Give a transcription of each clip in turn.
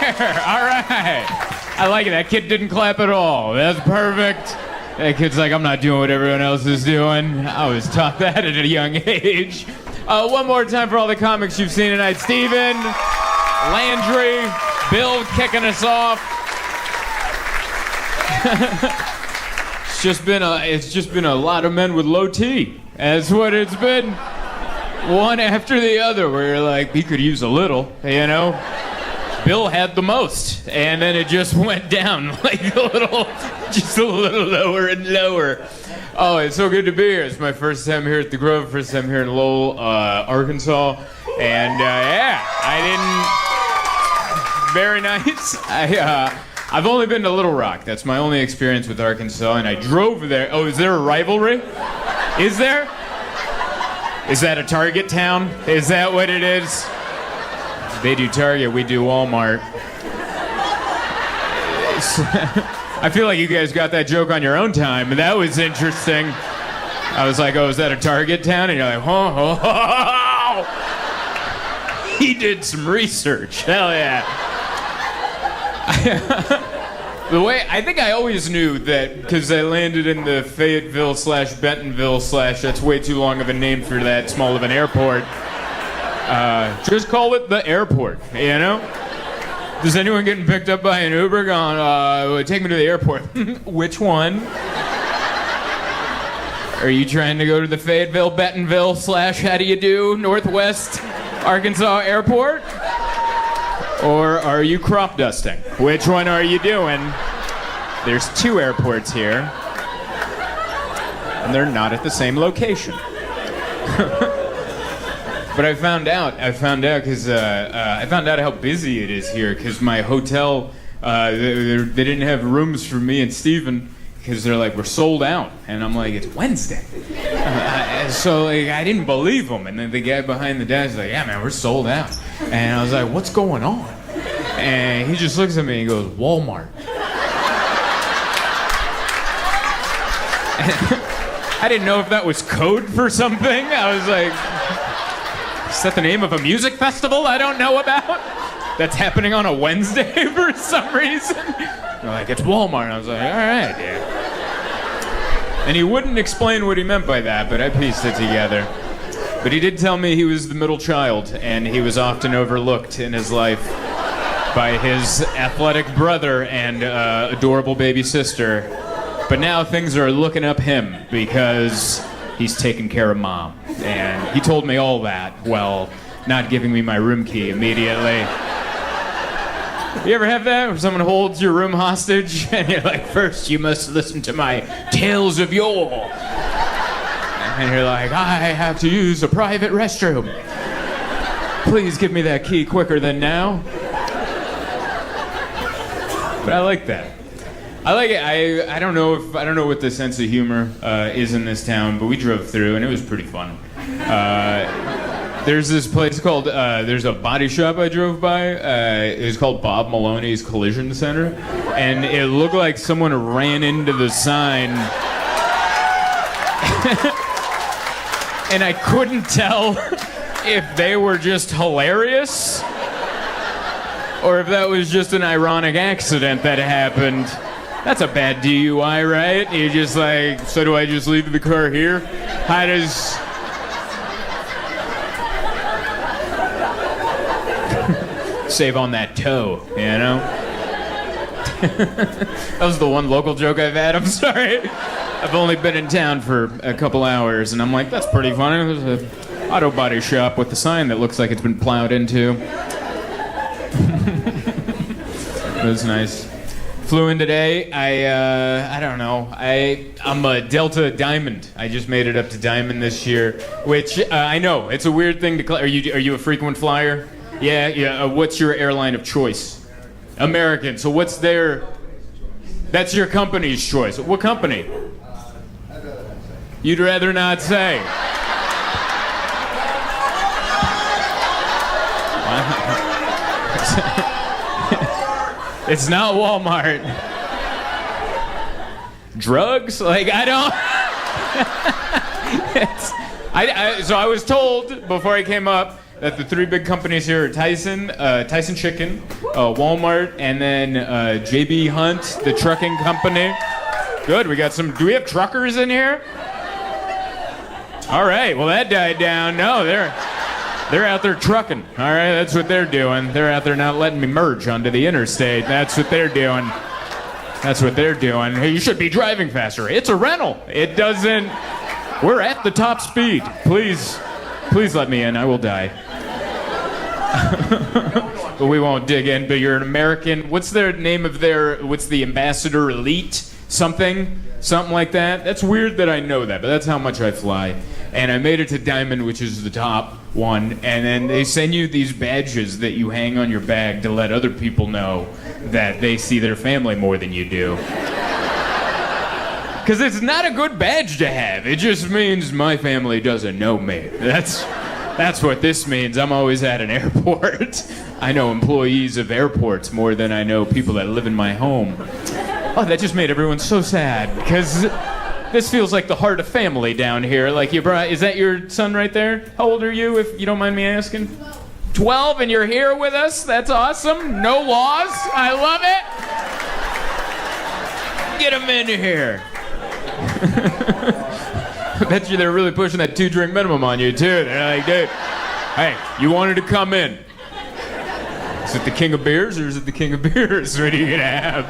All right. I like it. That kid didn't clap at all. That's perfect. That kid's like, I'm not doing what everyone else is doing. I was taught that at a young age. One more time for all the comics you've seen tonight. Steven, Landry, Bill kicking us off. It's just been a lot of men with low T. That's what it's been. One after the other, where you're like, he could use a little, you know? Bill had the most, and then it just went down like just a little lower and lower. Oh, it's so good to be here. It's my first time here at the Grove, first time here in Lowell, Arkansas, and very nice. I've only been to Little Rock. That's my only experience with Arkansas, and I drove there. Oh, is there a rivalry? Is there? Is that a Target town? Is that what it is? They do Target, we do Walmart. I feel like you guys got that joke on your own time, and that was interesting. I was like, oh, is that a Target town? And you're like, oh. He did some research. Hell yeah. The way, I think I always knew that, because I landed in the Fayetteville/Bentonville/ that's way too long of a name for that small of an airport. Just call it the airport, you know? Does anyone getting picked up by an Uber going, take me to the airport? Which one? Are you trying to go to the Fayetteville/Bentonville/ how do you do, Northwest Arkansas airport? Or are you crop dusting? Which one are you doing? There's two airports here, and they're not at the same location. But I found out because I found out how busy it is here, because my hotel, they didn't have rooms for me and Steven, because they're like, we're sold out. And I'm like, it's Wednesday. So like, I didn't believe them. And then the guy behind the desk is like, yeah, man, we're sold out. And I was like, what's going on? And he just looks at me and goes, Walmart. I didn't know if that was code for something. I was like, is that the name of a music festival I don't know about? That's happening on a Wednesday for some reason? They're like, it's Walmart. I was like, all right, yeah. And he wouldn't explain what he meant by that, but I pieced it together. But he did tell me he was the middle child, and he was often overlooked in his life by his athletic brother and adorable baby sister. But now things are looking up him because he's taking care of mom. And he told me all that while not giving me my room key immediately. You ever have that where someone holds your room hostage and you're like, first you must listen to my tales of yore. And you're like, I have to use a private restroom. Please give me that key quicker than now. But I like that. I like it. I don't know what the sense of humor is in this town, but we drove through and it was pretty fun. There's this place called there's a body shop I drove by. It was called Bob Maloney's Collision Center, and it looked like someone ran into the sign. And I couldn't tell if they were just hilarious or if that was just an ironic accident that happened. That's a bad DUI, right? You're just like, so do I just leave the car here? How does... Save on that toe, you know? That was the one local joke I've had, I'm sorry. I've only been in town for a couple hours, and I'm like, that's pretty funny. There's an auto body shop with a sign that looks like it's been plowed into. It was nice. Flew in today. I don't know. I'm a Delta Diamond. I just made it up to Diamond this year, which I know it's a weird thing to. Are you a frequent flyer? Yeah. What's your airline of choice? American. So what's their? That's your company's choice. What company? You'd rather not say. It's not Walmart. Drugs? Like, I don't... So I was told before I came up that the three big companies here are Tyson Chicken, Walmart, and then JB Hunt, the trucking company. Good, we got some. Do we have truckers in here? All right, well that died down. No, they're out there trucking. All right, that's what they're doing. They're out there not letting me merge onto the interstate. That's what they're doing. That's what they're doing. Hey, you should be driving faster. It's a rental. It doesn't. We're at the top speed. Please let me in. I will die. But we won't dig in. But you're an American. What's their name of their? What's the ambassador elite? Something like that. That's weird that I know that, but that's how much I fly. And I made it to Diamond, which is the top one, and then they send you these badges that you hang on your bag to let other people know that they see their family more than you do. Because it's not a good badge to have. It just means my family doesn't know me. That's what this means. I'm always at an airport. I know employees of airports more than I know people that live in my home. Oh, that just made everyone so sad, because this feels like the heart of family down here. Like is that your son right there? How old are you, if you don't mind me asking? 12, and you're here with us? That's awesome. No laws. I love it. Get him in here. I bet you they're really pushing that 2-drink minimum on you, too. They're like, dude, hey, you wanted to come in. Is it the king of beers, or is it the king of beers? What are you going to have?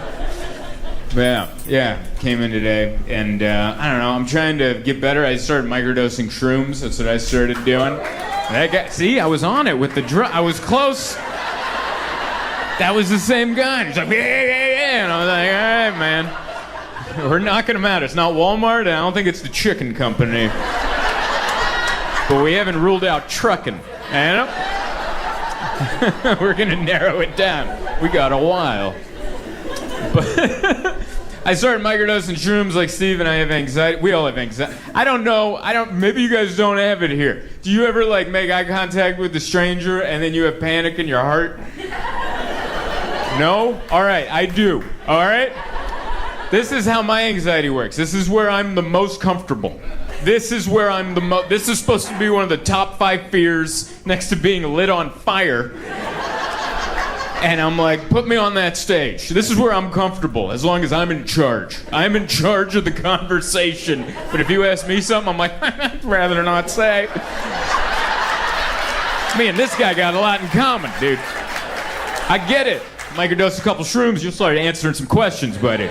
Yeah, came in today, and I don't know, I'm trying to get better. I started microdosing shrooms. That's what I started doing. That guy, see, I was on it with the I was close. That was the same guy. He's like, yeah, and I was like, all right, man. We're knocking him out. It's not Walmart, and I don't think it's the chicken company. But we haven't ruled out trucking, you know? We're gonna narrow it down. We got a while. But I started microdosing shrooms like Steve, and I have anxiety. We all have anxiety. I don't know. Maybe you guys don't have it here. Do you ever like make eye contact with a stranger and then you have panic in your heart? No? All right, I do. All right? This is how my anxiety works. This is where I'm the most comfortable. This is where I'm the most. This is supposed to be one of the top 5 fears next to being lit on fire. And I'm like, put me on that stage. This is where I'm comfortable, as long as I'm in charge. I'm in charge of the conversation. But if you ask me something, I'm like, I'd rather not say. Me and this guy got a lot in common, dude. I get it. Microdose a couple shrooms, you'll start answering some questions, buddy.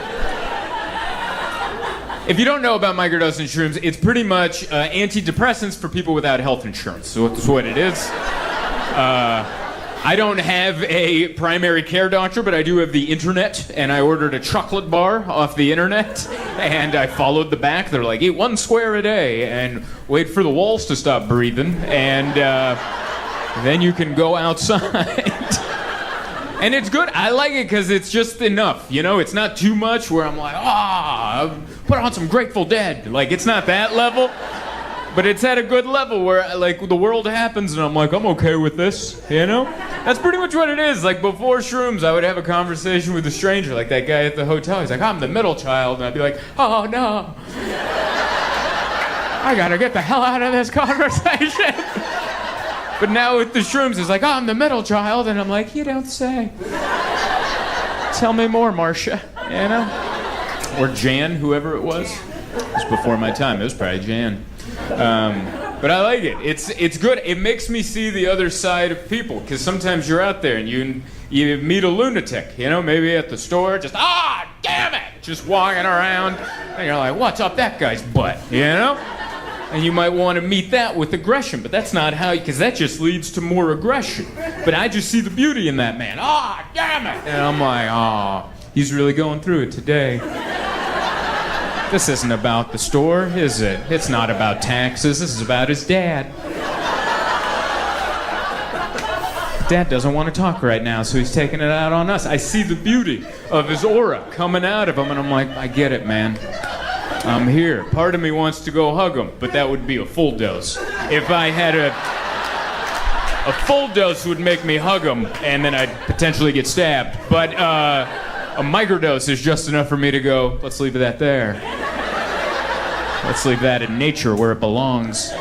If you don't know about microdosing shrooms, it's pretty much antidepressants for people without health insurance. So that's what it is. I don't have a primary care doctor, but I do have the internet, and I ordered a chocolate bar off the internet, and I followed the back. They're like, eat 1 square a day, and wait for the walls to stop breathing, and then you can go outside. And it's good. I like it because it's just enough, you know? It's not too much where I'm like, put on some Grateful Dead. Like, it's not that level. But it's at a good level where, like, the world happens and I'm like, I'm okay with this, you know? That's pretty much what it is. Like, before shrooms, I would have a conversation with a stranger, like that guy at the hotel. He's like, I'm the middle child. And I'd be like, oh, no. I gotta get the hell out of this conversation. But now with the shrooms, it's like, oh, I'm the middle child. And I'm like, you don't say. Tell me more, Marcia, you know? Or Jan, whoever it was. It was before my time. It was probably Jan. But I like it. It's good. It makes me see the other side of people, because sometimes you're out there and you meet a lunatic, you know, maybe at the store, just damn it, just walking around, and you're like, what's up that guy's butt, you know? And you might want to meet that with aggression, but that's not how, because that just leads to more aggression. But I just see the beauty in that man. Damn it! And I'm like, he's really going through it today. This isn't about the store, is it? It's not about taxes. This is about his dad. Dad doesn't want to talk right now, so he's taking it out on us. I see the beauty of his aura coming out of him, and I'm like, I get it, man. I'm here. Part of me wants to go hug him, but that would be a full dose. If I had a full dose would make me hug him, and then I'd potentially get stabbed. But a microdose is just enough for me to go, let's leave that there. Let's leave that in nature where it belongs.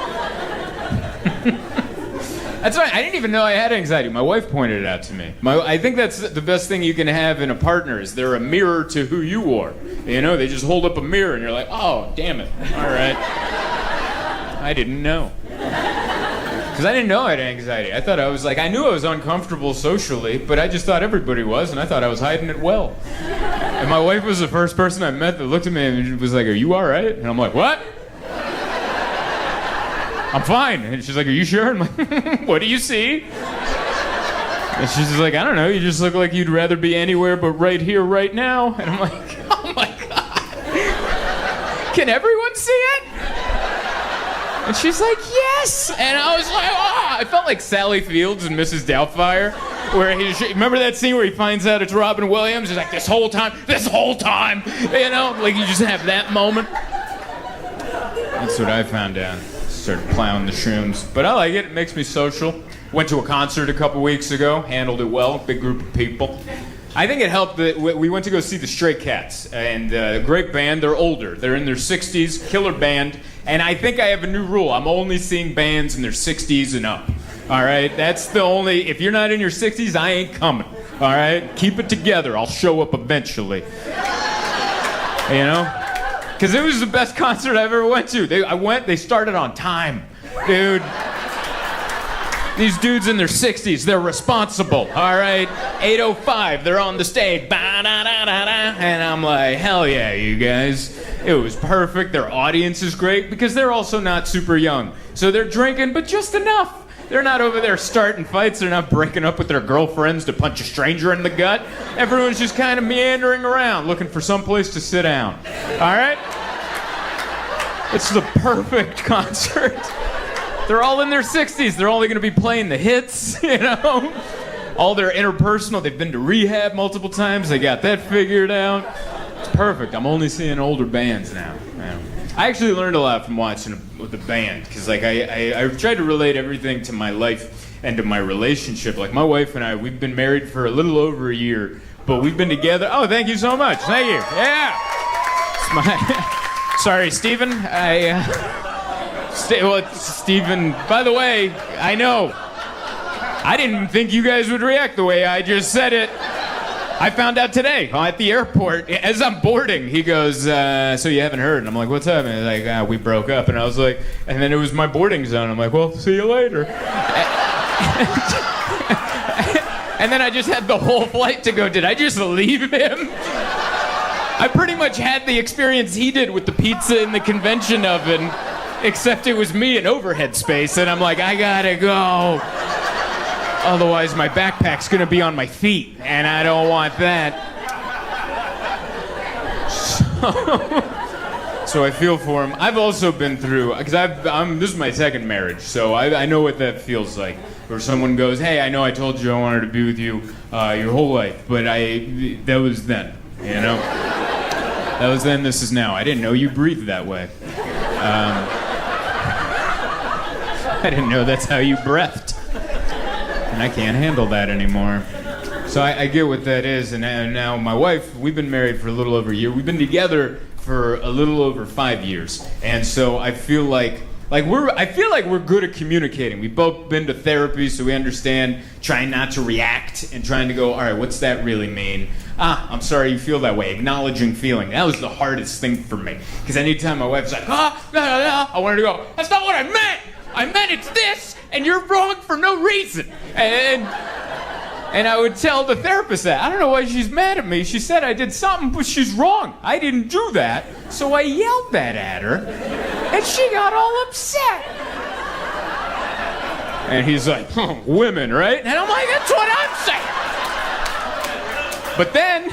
That's right. I didn't even know I had anxiety. My wife pointed it out to me. I think that's the best thing you can have in a partner is they're a mirror to who you are. You know, they just hold up a mirror and you're like, oh, damn it. All right. I didn't know. Because I didn't know I had anxiety. I knew I was uncomfortable socially, but I just thought everybody was, and I thought I was hiding it well. And my wife was the first person I met that looked at me and was like, are you all right? And I'm like, what? I'm fine. And she's like, are you sure? And I'm like, what do you see? And she's just like, I don't know. You just look like you'd rather be anywhere but right here, right now. And I'm like, oh my God. Can everyone see it? And she's like, yes. And I was like, oh. I felt like Sally Fields and Mrs. Doubtfire, where remember that scene where he finds out it's Robin Williams? He's like, this whole time. You know, like you just have that moment. That's what I found out. Started plowing the shrooms. But I like it. It makes me social. Went to a concert a couple weeks ago. Handled it well. Big group of people. I think it helped that we went to go see the Stray Cats. And a great band. They're older. They're in their 60s. Killer band. And I think I have a new rule. I'm only seeing bands in their 60s and up. All right? That's the only... If you're not in your 60s, I ain't coming. All right? Keep it together. I'll show up eventually. You know? Because it was the best concert I've ever went to. They started on time. Dude. These dudes in their 60s, they're responsible, all right? 8:05, they're on the stage. Ba-da-da-da-da. And I'm like, hell yeah, you guys. It was perfect. Their audience is great because they're also not super young. So they're drinking, but just enough. They're not over there starting fights. They're not breaking up with their girlfriends to punch a stranger in the gut. Everyone's just kind of meandering around, looking for some place to sit down. All right? It's the perfect concert. They're all in their 60s. They're only going to be playing the hits, you know? All their interpersonal. They've been to rehab multiple times. They got that figured out. It's perfect. I'm only seeing older bands now. Yeah. I actually learned a lot from watching with the band because, like, I tried to relate everything to my life and to my relationship. Like, my wife and I, we've been married for a little over a year, but we've been together. Oh, thank you so much. Thank you. Yeah. Sorry, Stephen. Stephen. By the way, I know. I didn't think you guys would react the way I just said it. I found out today at the airport, as I'm boarding, he goes, so you haven't heard? And I'm like, what's up? And he's like, we broke up. And I was like, and then it was my boarding zone. I'm like, well, see you later. And then I just had the whole flight to go, did I just leave him? I pretty much had the experience he did with the pizza in the convention oven, except it was me in overhead space. And I'm like, I gotta go. Otherwise, my backpack's gonna be on my feet, and I don't want that. So I feel for him. I've also been through, because this is my second marriage, so I know what that feels like. Where someone goes, hey, I know I told you I wanted to be with you your whole life, but that was then, you know? That was then, this is now. I didn't know you breathed that way. I didn't know that's how you breathed. And I can't handle that anymore. So I get what that is, and now my wife, we've been married for a little over a year. We've been together for a little over 5 years. And so I feel like we're good at communicating. We've both been to therapy, so we understand trying not to react and trying to go, all right, what's that really mean? I'm sorry you feel that way. Acknowledging feeling. That was the hardest thing for me. Because anytime my wife's like, no, I wanted to go, that's not what I meant. I meant it's this, and you're wrong for no reason. And I would tell the therapist that. I don't know why she's mad at me. She said I did something, but she's wrong. I didn't do that. So I yelled that at her, and she got all upset. And he's like, women, right? And I'm like, that's what I'm saying. But then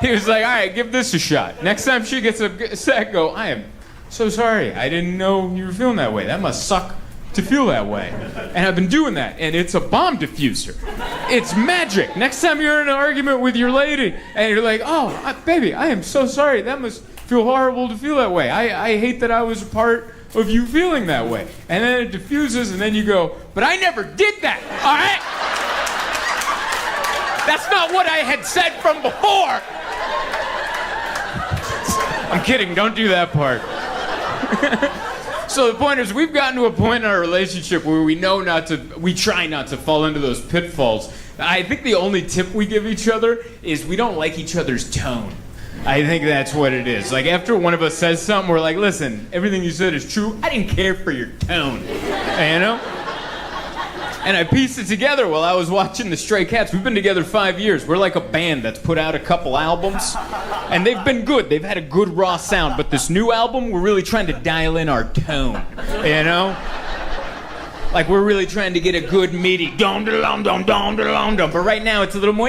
he was like, all right, give this a shot. Next time she gets upset, go, I am so sorry. I didn't know you were feeling that way. That must suck to feel that way. And I've been doing that, and it's a bomb diffuser. It's magic. Next time you're in an argument with your lady, and you're like, baby, I am so sorry. That must feel horrible to feel that way. I hate that I was a part of you feeling that way. And then it diffuses, and then you go, but I never did that, all right? That's not what I had said from before. I'm kidding, don't do that part. So the point is, we've gotten to a point in our relationship where we try not to fall into those pitfalls. I think the only tip we give each other is we don't like each other's tone. I think that's what it is. Like, after one of us says something, we're like, listen, everything you said is true. I didn't care for your tone. You know? And I pieced it together while I was watching the Stray Cats. We've been together 5 years. We're like a band that's put out a couple albums. And they've been good. They've had a good raw sound. But this new album, we're really trying to dial in our tone. You know? Like, we're really trying to get a good meaty dom-da-dom-dom-dom-da-dom-dom. But right now, it's a little more...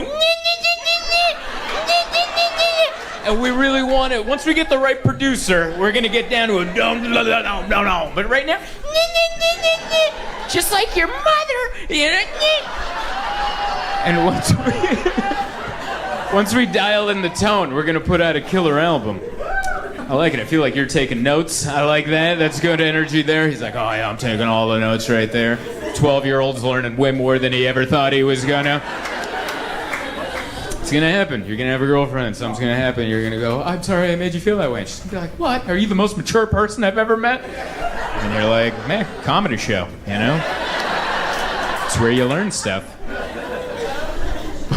And we really want it. Once we get the right producer, we're gonna get down to a dom-da-dom-dom-dom. But right now... Just like your mother, you know? And once we dial in the tone, we're gonna put out a killer album. I like it. I feel like you're taking notes. I like that. That's good energy there. He's like, oh yeah, I'm taking all the notes right there. 12-year-old's learning way more than he ever thought he was gonna. It's gonna happen. You're gonna have a girlfriend. Something's gonna happen. You're gonna go, I'm sorry I made you feel that way. And she's gonna be like, what? Are you the most mature person I've ever met? And you're like, man, comedy show, you know? It's where you learn stuff.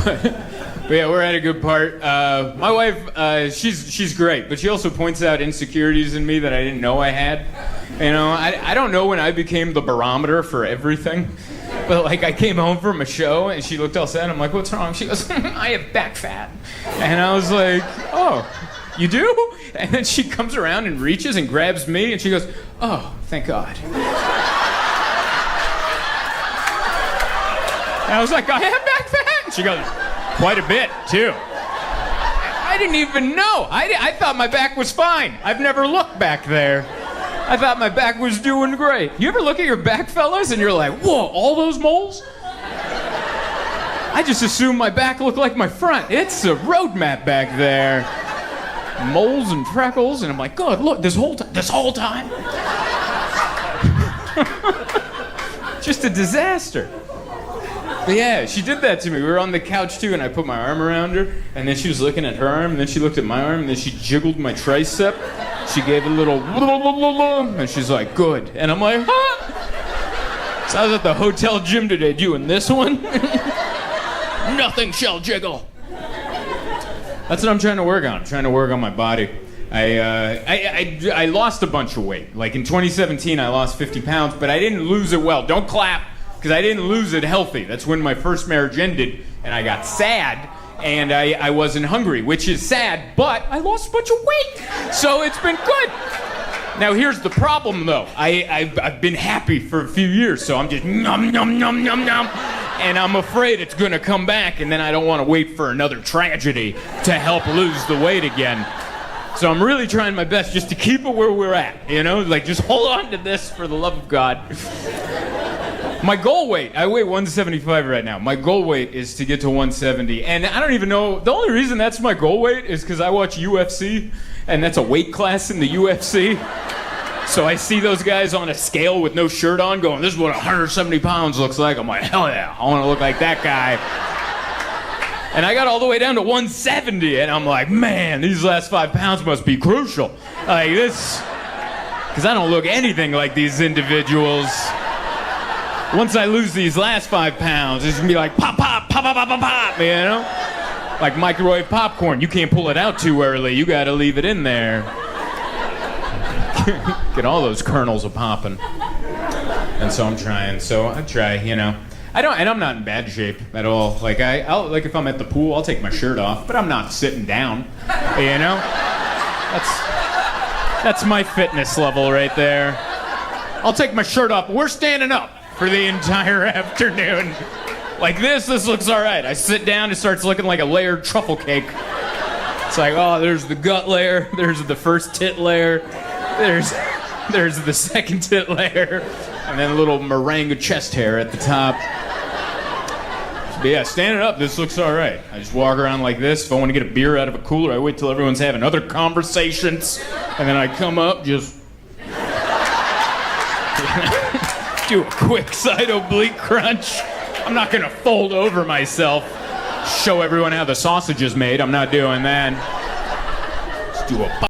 But yeah, we're at a good part. My wife, she's great, but she also points out insecurities in me that I didn't know I had. You know, I don't know when I became the barometer for everything. But like, I came home from a show and she looked all sad. I'm like, what's wrong? She goes, I have back fat. And I was like, oh, you do? And then she comes around and reaches and grabs me and she goes, oh, thank God. And I was like, I have back fat? And she goes, quite a bit, too. I didn't even know. I thought my back was fine. I've never looked back there. I thought my back was doing great. You ever look at your back, fellas, and you're like, whoa, all those moles? I just assumed my back looked like my front. It's a road map back there. Moles and freckles, and I'm like, God, look, this whole time. Just a disaster. But yeah, she did that to me. We were on the couch too, and I put my arm around her, and then she was looking at her arm, and then she looked at my arm, and then she jiggled my tricep. She gave a little, and she's like, good. And I'm like, huh? So I was at the hotel gym today doing this one. Nothing shall jiggle. That's what I'm trying to work on. I'm trying to work on my body. I lost a bunch of weight. Like in 2017, I lost 50 pounds, but I didn't lose it well. Don't clap, because I didn't lose it healthy. That's when my first marriage ended, and I got sad, and I wasn't hungry, which is sad, but I lost a bunch of weight. So it's been good. Now here's the problem, though. I've been happy for a few years, so I'm just nom, nom, nom, nom, nom. And I'm afraid it's gonna come back, and then I don't want to wait for another tragedy to help lose the weight again. So I'm really trying my best just to keep it where we're at, you know? Like, just hold on to this for the love of God. My goal weight, I weigh 175 right now. My goal weight is to get to 170. And I don't even know, the only reason that's my goal weight is because I watch UFC, and that's a weight class in the UFC. So I see those guys on a scale with no shirt on going, this is what 170 pounds looks like. I'm like, hell yeah, I want to look like that guy. And I got all the way down to 170, and I'm like, man, these last 5 pounds must be crucial. Like this, because I don't look anything like these individuals. Once I lose these last 5 pounds, it's gonna be like pop, pop, pop, pop, pop, pop, pop, you know? Like microwave popcorn. You can't pull it out too early. You gotta leave it in there. Get all those kernels a popping. And so I'm trying. So I try, you know. And I'm not in bad shape at all. Like I'll like if I'm at the pool, I'll take my shirt off, but I'm not sitting down. You know? That's my fitness level right there. I'll take my shirt off. We're standing up for the entire afternoon. Like this looks all right. I sit down, it starts looking like a layered truffle cake. It's like, oh, there's the gut layer, there's the first tit layer, there's the second tit layer, and then a little meringue chest hair at the top. But yeah, standing up, this looks all right. I just walk around like this. If I want to get a beer out of a cooler, I wait till everyone's having other conversations, and then I come up, just do a quick side oblique crunch. I'm not gonna fold over myself, show everyone how the sausage is made. I'm not doing that. Just do a